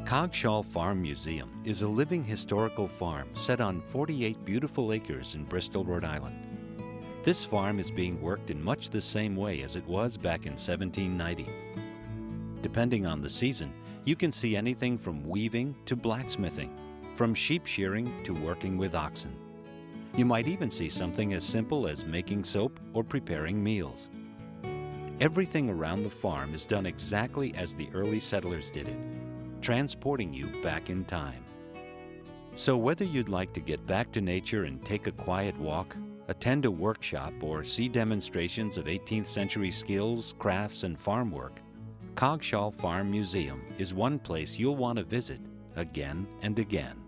Coggeshall Farm Museum is a living historical farm set on 48 beautiful acres in Bristol, Rhode Island. This farm is being worked in much the same way as it was back in 1790. Depending on the season, you can see anything from weaving to blacksmithing, from sheep shearing to working with oxen. You might even see something as simple as making soap or preparing meals. Everything around the farm is done exactly as the early settlers did it, transporting you back in time. So whether you'd like to get back to nature and take a quiet walk, attend a workshop, or see demonstrations of 18th century skills, crafts, and farm work, Coggeshall Farm Museum is one place you'll want to visit again and again.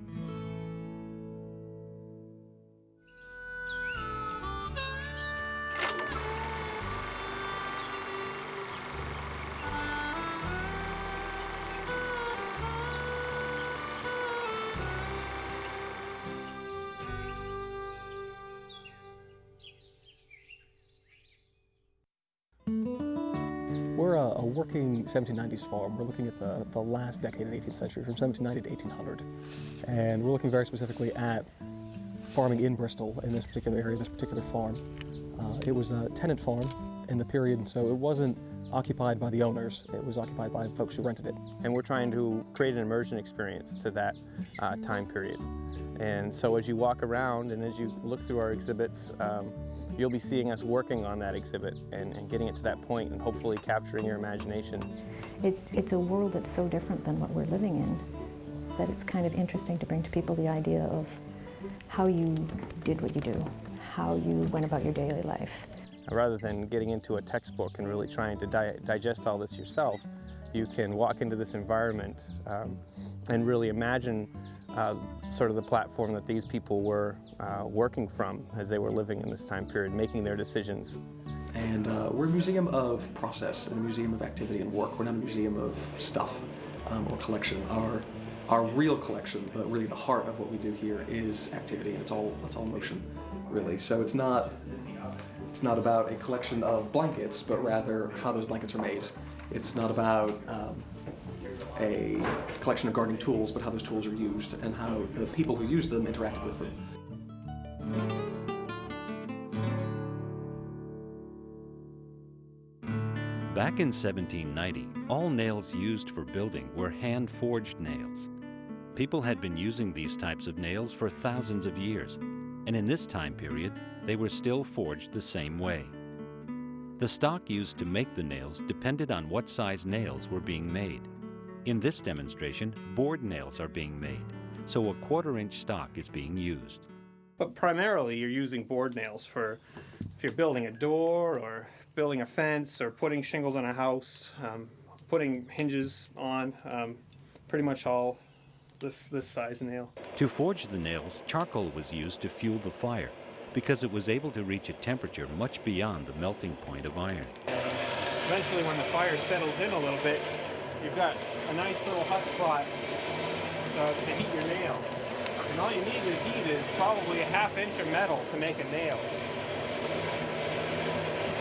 We're a working 1790s farm. We're looking at the last decade of the 18th century, from 1790 to 1800. And we're looking very specifically at farming in Bristol, in this particular area, this particular farm. It was a tenant farm in the period, so it wasn't occupied by the owners. It was occupied by folks who rented it. And we're trying to create an immersion experience to that time period. And so as you walk around and as you look through our exhibits, you'll be seeing us working on that exhibit and getting it to that point and hopefully capturing your imagination. It's a world that's so different than what we're living in that it's kind of interesting to bring to people the idea of how you did what you do, how you went about your daily life. Rather than getting into a textbook and really trying to digest all this yourself, you can walk into this environment and really imagine sort of the platform that these people were working from as they were living in this time period, making their decisions. And we're a museum of process and a museum of activity and work. We're not a museum of stuff or collection. Our real collection, but really the heart of what we do here, is activity, and it's all motion, really. So it's not about a collection of blankets, but rather how those blankets are made. It's not about a collection of gardening tools, but how those tools are used and how the people who use them interacted with them. Back in 1790, all nails used for building were hand-forged nails. People had been using these types of nails for thousands of years, and in this time period, they were still forged the same way. The stock used to make the nails depended on what size nails were being made. In this demonstration, board nails are being made, so a 1/4-inch stock is being used. But primarily you're using board nails for if you're building a door or building a fence or putting shingles on a house, putting hinges on, pretty much all this size nail. To forge the nails, charcoal was used to fuel the fire because it was able to reach a temperature much beyond the melting point of iron. Eventually when the fire settles in a little bit, you've got a nice little hot spot to heat your nail. And all you need to heat is probably a 1/2 inch of metal to make a nail.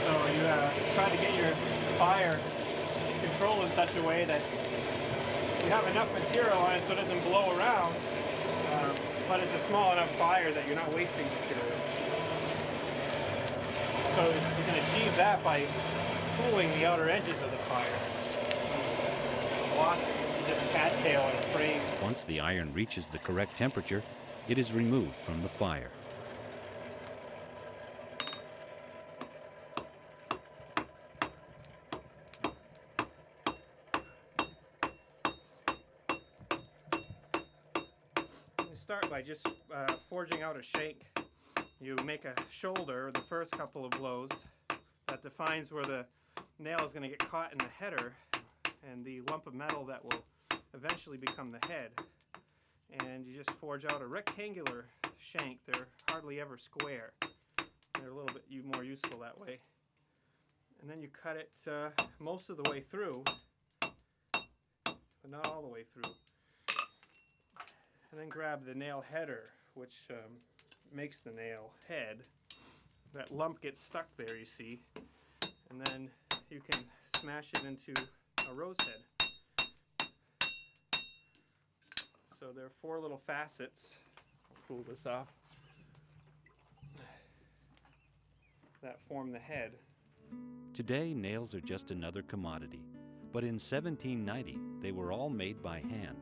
So you try to get your fire controlled in such a way that you have enough material on it so it doesn't blow around, but it's a small enough fire that you're not wasting material. So you can achieve that by cooling the outer edges of the fire. Wash it, you just cattail in a frame. Once the iron reaches the correct temperature, it is removed from the fire. You start by just forging out a shank. You make a shoulder the first couple of blows that defines where the nail is going to get caught in the header and the lump of metal that will eventually become the head. And you just forge out a rectangular shank. They're hardly ever square. They're a little bit more useful that way. And then you cut it most of the way through, but not all the way through. And then grab the nail header, which makes the nail head. That lump gets stuck there, you see. And then you can smash it into a rose head. So there are 4 little facets. I'll pull this off. That form the head. Today, nails are just another commodity, but in 1790, they were all made by hand,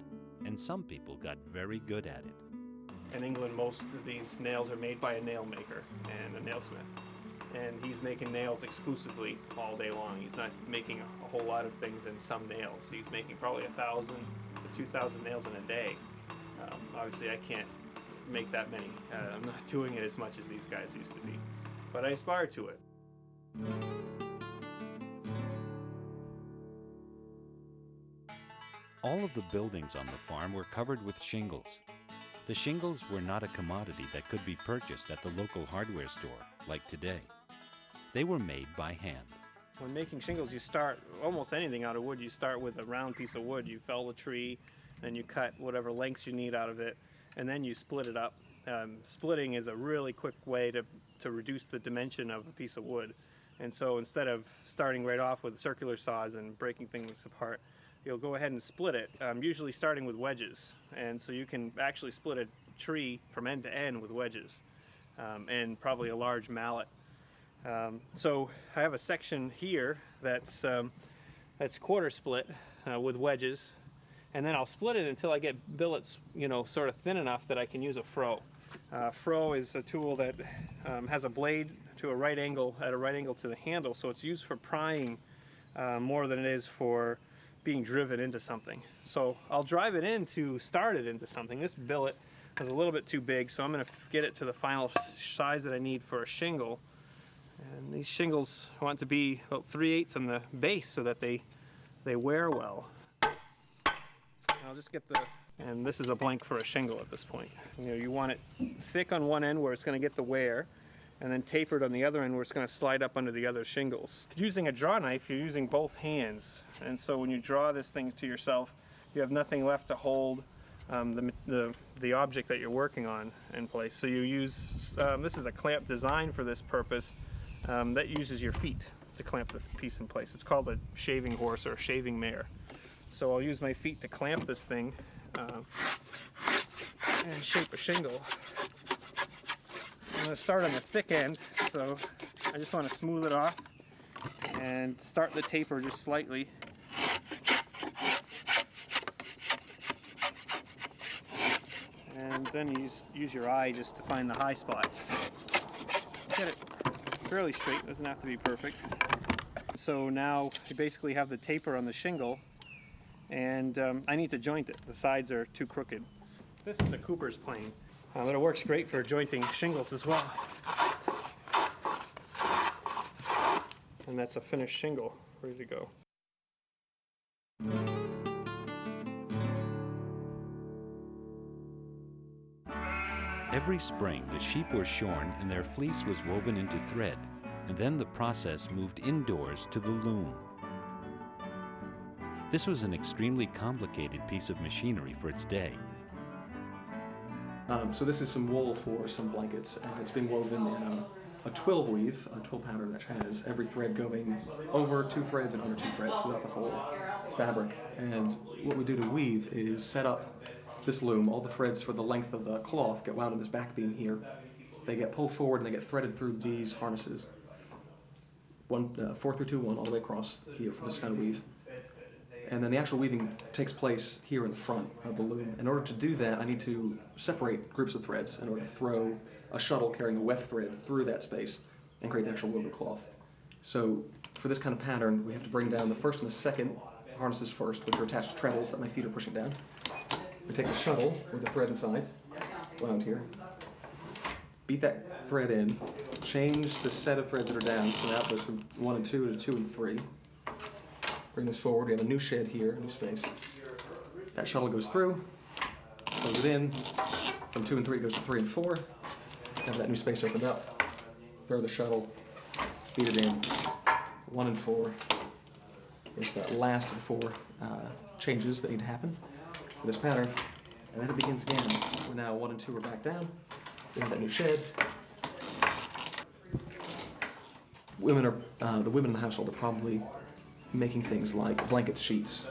and some people got very good at it. In England, most of these nails are made by a nail maker and a nailsmith. And he's making nails exclusively all day long. He's not making a whole lot of things in some nails. He's making probably 1,000 to 2,000 nails in a day. Obviously, I can't make that many. I'm not doing it as much as these guys used to be, but I aspire to it. All of the buildings on the farm were covered with shingles. The shingles were not a commodity that could be purchased at the local hardware store, like today. They were made by hand. When making shingles, you start almost anything out of wood. You start with a round piece of wood. You fell the tree, and you cut whatever lengths you need out of it, and then you split it up. Splitting is a really quick way to reduce the dimension of a piece of wood. And so instead of starting right off with circular saws and breaking things apart, you'll go ahead and split it, usually starting with wedges. And so you can actually split a tree from end to end with wedges, and probably a large mallet. So I have a section here that's quarter split with wedges, and then I'll split it until I get billets, sort of thin enough that I can use a froe. Froe is a tool that has a blade to a right angle, at a right angle to the handle, so it's used for prying more than it is for being driven into something. So I'll drive it in to start it into something. This billet is a little bit too big, so I'm going to get it to the final size that I need for a shingle. And these shingles I want to be about 3/8 on the base so that they wear well. I'll just get and this is a blank for a shingle at this point. You want it thick on one end where it's going to get the wear, and then tapered on the other end where it's going to slide up under the other shingles. Using a draw knife, you're using both hands, and so when you draw this thing to yourself, you have nothing left to hold the object that you're working on in place. So you use, this is a clamp design for this purpose that uses your feet to clamp the piece in place. It's called a shaving horse or a shaving mare. So I'll use my feet to clamp this thing and shape a shingle. I'm going to start on the thick end, so I just want to smooth it off and start the taper just slightly. And then you use your eye just to find the high spots. Get it fairly straight, doesn't have to be perfect. So now you basically have the taper on the shingle, and I need to joint it. The sides are too crooked. This is a Cooper's plane, but it works great for jointing shingles as well. And that's a finished shingle, ready to go. Every spring, the sheep were shorn and their fleece was woven into thread, and then the process moved indoors to the loom. This was an extremely complicated piece of machinery for its day. So this is some wool for some blankets, and it's being woven in a twill weave, a twill pattern that has every thread going over 2 threads and under 2 threads throughout the whole fabric. And what we do to weave is set up this loom. All the threads for the length of the cloth get wound in this back beam here. They get pulled forward and they get threaded through these harnesses. 4 through 2, 1 all the way across here for this kind of weave. And then the actual weaving takes place here in the front of the loom. In order to do that, I need to separate groups of threads in order to throw a shuttle carrying a weft thread through that space and create the actual woven cloth. So for this kind of pattern, we have to bring down the first and the second harnesses first, which are attached to treadles that my feet are pushing down. We take the shuttle with the thread inside, wound here, beat that thread in, change the set of threads that are down, so now it goes from 1 and 2 to 2 and 3. Bring this forward, we have a new shed here, a new space. That shuttle goes through, close it in, from 2 and 3 it goes to 3 and 4, have that new space opened up, throw the shuttle, beat it in, 1 and 4. It's that last of the 4 changes that need to happen for this pattern, and then it begins again. We're now 1 and 2 are back down, we have that new shed. The women in the household are probably making things like blankets, sheets,